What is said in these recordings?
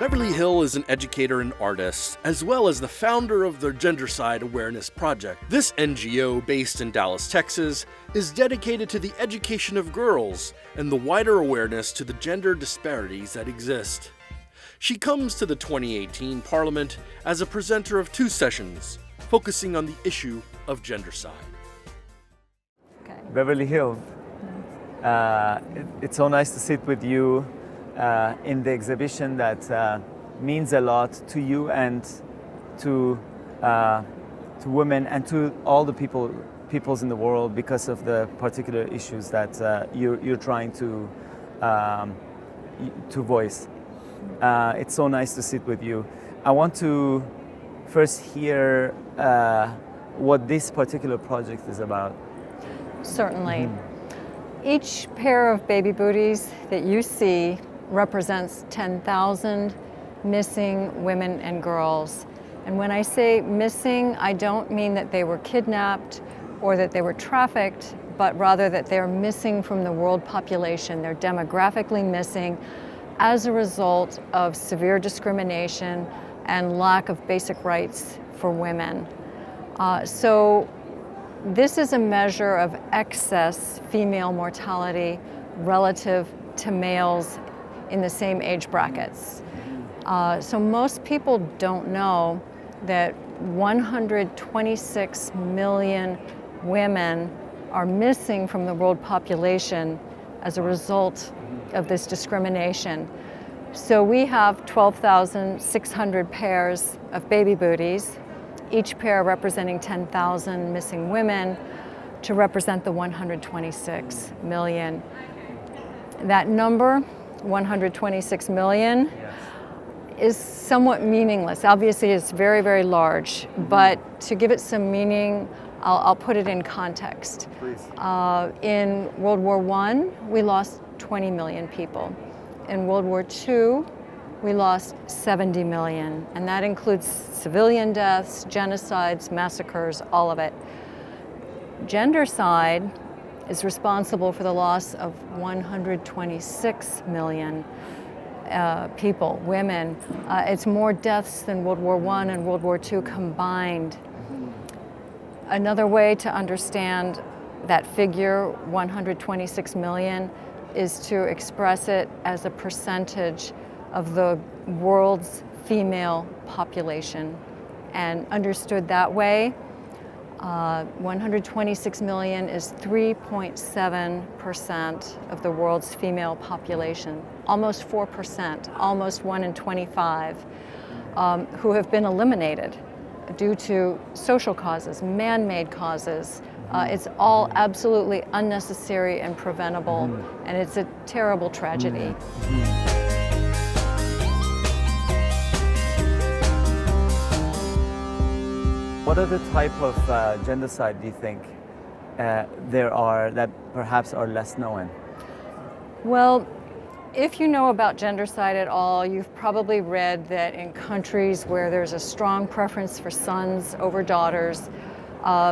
Beverly Hill is an educator and artist, as well as the founder of the Gendercide Awareness Project. This NGO, based in Dallas, Texas, is dedicated to the education of girls and the wider awareness to the gender disparities that exist. She comes to the 2018 Parliament as a presenter of 2 sessions, focusing on the issue of gendercide. Okay. Beverly Hill, it's so nice to sit with you in the exhibition that means a lot to you and to women and to all the peoples in the world because of the particular issues that you're trying to voice. It's so nice to sit with you. I want to first hear what this particular project is about. Certainly. Each pair of baby booties that you see represents 10,000 missing women and girls. And when I say missing, I don't mean that they were kidnapped or that they were trafficked, but rather that they're missing from the world population. They're demographically missing as a result of severe discrimination and lack of basic rights for women. So this is a measure of excess female mortality relative to males in the same age brackets. So most people don't know that 126 million women are missing from the world population as a result of this discrimination. So we have 12,600 pairs of baby booties, each pair representing 10,000 missing women to represent the 126 million. That number, 126 million, is somewhat meaningless. Obviously, it's very, very large, but to give it some meaning, I'll put it in context. Please. In World War I, we lost 20 million people. In World War II, we lost 70 million, and that includes civilian deaths, genocides, massacres, all of it. Gendercide is responsible for the loss of 126 million people, women. It's more deaths than World War I and World War II combined. Another way to understand that figure, 126 million, is to express it as a percentage of the world's female population. And understood that way, 126 million is 3.7% of the world's female population, almost 4%, almost 1 in 25, who have been eliminated due to social causes, man-made causes. It's all absolutely unnecessary and preventable, and it's a terrible tragedy. What other type of gendercide do you think there are that perhaps are less known? Well, if you know about gendercide at all, you've probably read that in countries where there's a strong preference for sons over daughters,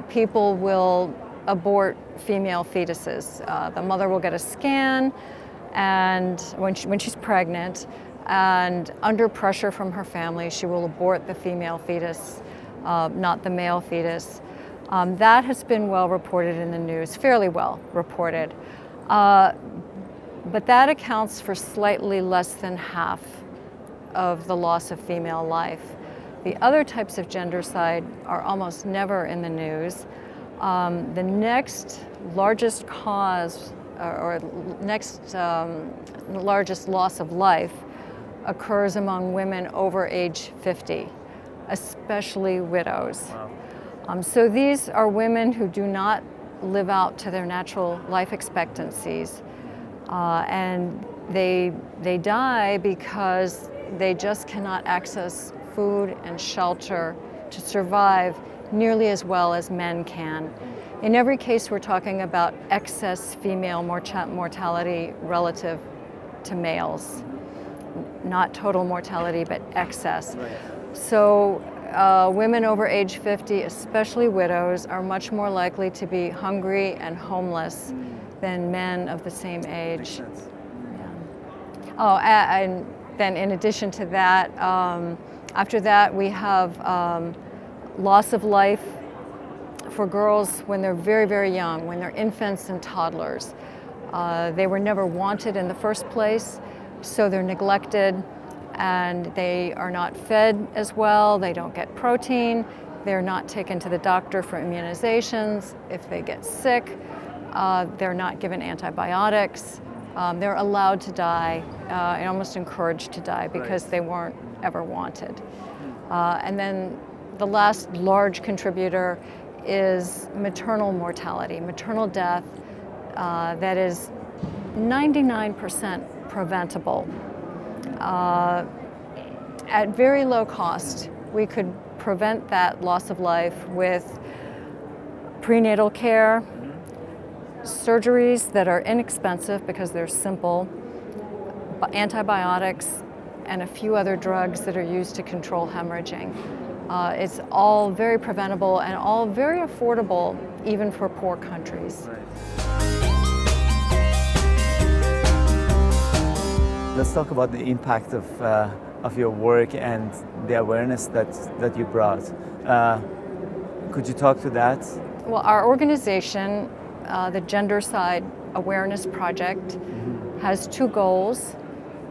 people will abort female fetuses. The mother will get a scan and when she's pregnant, and under pressure from her family, she will abort the female fetus, not the male fetus. That has been well reported in the news, fairly well reported. But that accounts for slightly less than half of the loss of female life. The other types of gendercide are almost never in the news. The next largest cause or next largest loss of life occurs among women over age 50, especially widows. Wow. So these are women who do not live out to their natural life expectancies. And they die because they just cannot access food and shelter to survive nearly as well as men can. In every case, we're talking about excess female mortality relative to males. Not total mortality, but excess. Right. So women over age 50, especially widows, are much more likely to be hungry and homeless than men of the same age. Makes sense. Yeah. Oh, and then in addition to that, after that we have loss of life for girls when they're very, very young, when they're infants and toddlers. They were never wanted in the first place, so they're neglected and they are not fed as well, they don't get protein, they're not taken to the doctor for immunizations. If they get sick, they're not given antibiotics. They're allowed to die and almost encouraged to die because they weren't ever wanted. And then the last large contributor is maternal mortality, maternal death that is 99% preventable. At very low cost, we could prevent that loss of life with prenatal care, surgeries that are inexpensive because they're simple, antibiotics, and a few other drugs that are used to control hemorrhaging. It's all very preventable and all very affordable, even for poor countries. Let's talk about the impact of your work and the awareness that you brought. Could you talk to that? Well, our organization, the Gendercide Awareness Project, has two goals.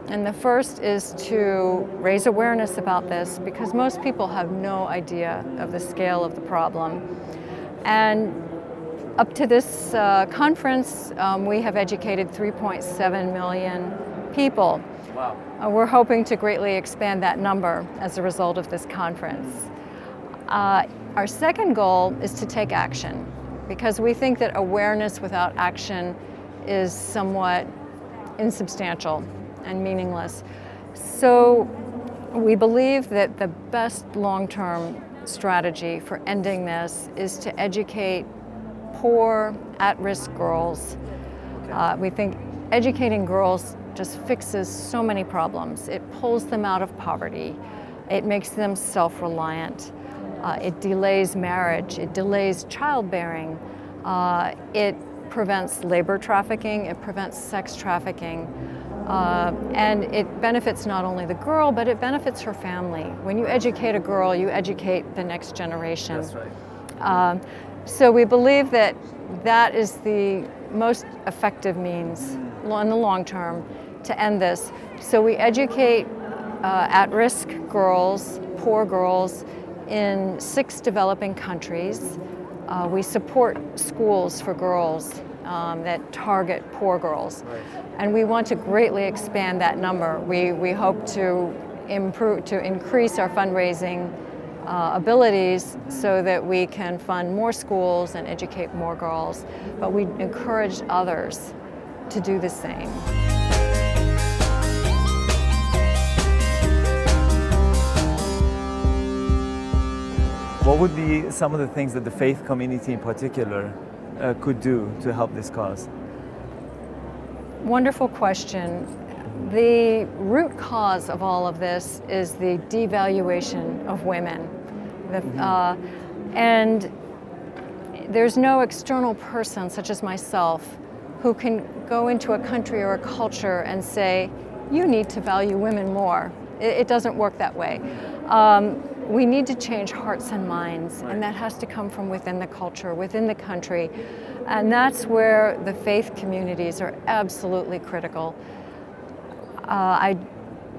And the first is to raise awareness about this because most people have no idea of the scale of the problem. And up to this conference, we have educated 3.7 million people. Wow. We're hoping to greatly expand that number as a result of this conference. Our second goal is to take action because we think that awareness without action is somewhat insubstantial and meaningless. So we believe that the best long-term strategy for ending this is to educate poor, at-risk girls. We think educating girls just fixes so many problems. It pulls them out of poverty. It makes them self-reliant. It delays marriage. It delays childbearing. It prevents labor trafficking. It prevents sex trafficking. And it benefits not only the girl, but it benefits her family. When you educate a girl, you educate the next generation. That's right. So we believe that that is the most effective means in the long term to end this. So we educate at-risk girls, poor girls, in 6 developing countries. We support schools for girls that target poor girls. Right. And we want to greatly expand that number. We hope to increase our fundraising abilities so that we can fund more schools and educate more girls. But we encourage others to do the same. What would be some of the things that the faith community in particular could do to help this cause? Wonderful question. The root cause of all of this is the devaluation of women. And there's no external person, such as myself, who can go into a country or a culture and say, you need to value women more. It doesn't work that way. We need to change hearts and minds, and that has to come from within the culture, within the country. And that's where the faith communities are absolutely critical. I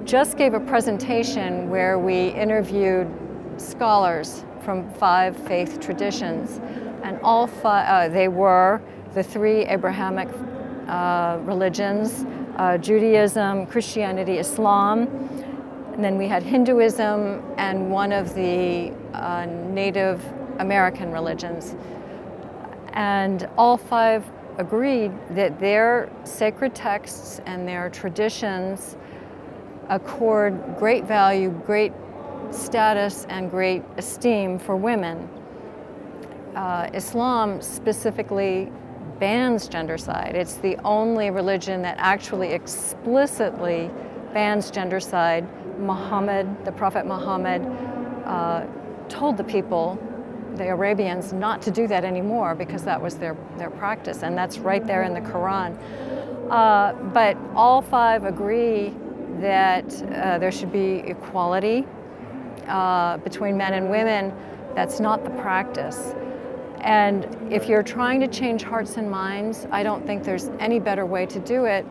just gave a presentation where we interviewed scholars from 5 faith traditions, and all 5, they were the 3 Abrahamic religions, Judaism, Christianity, Islam, and then we had Hinduism and one of the Native American religions. And all 5 agreed that their sacred texts and their traditions accord great value, great status, and great esteem for women. Islam specifically bans gendercide. It's the only religion that actually explicitly bans gendercide. Muhammad, the Prophet Muhammad, told the people, the Arabians, not to do that anymore because that was their practice, and that's right there in the Quran. But all 5 agree that there should be equality between men and women. That's not the practice. And if you're trying to change hearts and minds, I don't think there's any better way to do it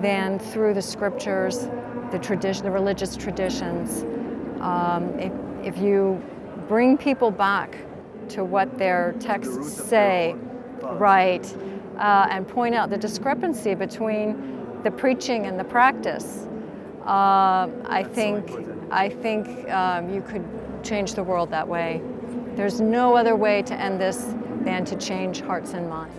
than through the scriptures, the religious traditions. If you bring people back to what their texts say, right, and point out the discrepancy between the preaching and the practice, I think you could change the world that way. There's no other way to end this than to change hearts and minds.